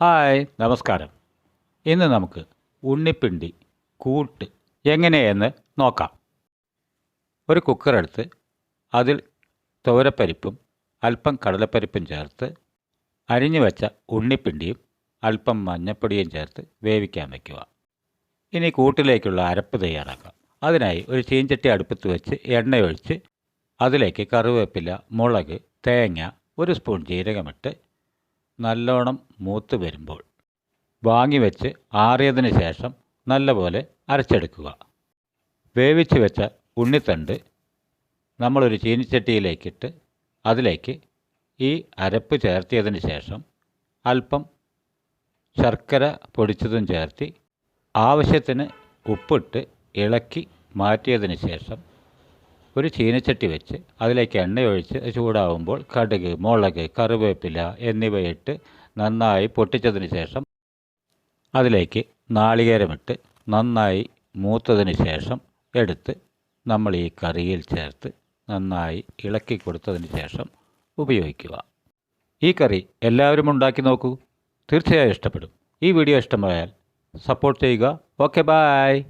Hi നമസ്കാരം. ഇന്ന് നമുക്ക് ഉണ്ണിപ്പിണ്ടി കൂട്ട് എങ്ങനെയെന്ന് നോക്കാം. ഒരു കുക്കറെടുത്ത് അതിൽ തുവരപ്പരിപ്പും അല്പം കടലപ്പരിപ്പും ചേർത്ത് അരിഞ്ഞു വെച്ച ഉണ്ണിപ്പിണ്ടിയും അല്പം മഞ്ഞൾപ്പൊടിയും ചേർത്ത് വേവിക്കാൻ വയ്ക്കുക. ഇനി കൂട്ടിലേക്കുള്ള അരപ്പ് തയ്യാറാക്കാം. അതിനായി ഒരു ചീഞ്ചട്ടി അടുപ്പത്ത് വെച്ച് എണ്ണയൊഴിച്ച് അതിലേക്ക് കറിവേപ്പില, മുളക്, തേങ്ങ, ഒരു സ്പൂൺ ജീരകമിട്ട് നല്ലോണം മൂത്ത് വരുമ്പോൾ വാങ്ങി വെച്ച് ആറിയതിന് ശേഷം നല്ലപോലെ അരച്ചെടുക്കുക. വേവിച്ച് വെച്ച ഉണ്ണിത്തണ്ട് നമ്മളൊരു ചീനിച്ചട്ടിയിലേക്കിട്ട് അതിലേക്ക് ഈ അരപ്പ് ചേർത്തിയതിന് ശേഷം അല്പം ശർക്കര പൊടിച്ചതും ചേർത്തി ആവശ്യത്തിന് ഉപ്പിട്ട് ഇളക്കി മാറ്റിയതിന് ശേഷം ഒരു ചീനച്ചട്ടി വെച്ച് അതിലേക്ക് എണ്ണയൊഴിച്ച് ചൂടാവുമ്പോൾ കടുക്, മുളക്, കറിവേപ്പില എന്നിവയിട്ട് നന്നായി പൊട്ടിച്ചതിന് ശേഷം അതിലേക്ക് നാളികേരമിട്ട് നന്നായി മൂത്തതിന് ശേഷം എടുത്ത് നമ്മൾ ഈ കറിയിൽ ചേർത്ത് നന്നായി ഇളക്കി കൊടുത്തതിന് ശേഷം ഉപയോഗിക്കുക. ഈ കറി എല്ലാവരും ഉണ്ടാക്കി നോക്കൂ, തീർച്ചയായും ഇഷ്ടപ്പെടും. ഈ വീഡിയോ ഇഷ്ടമായാൽ സപ്പോർട്ട് ചെയ്യുക. Okay, by.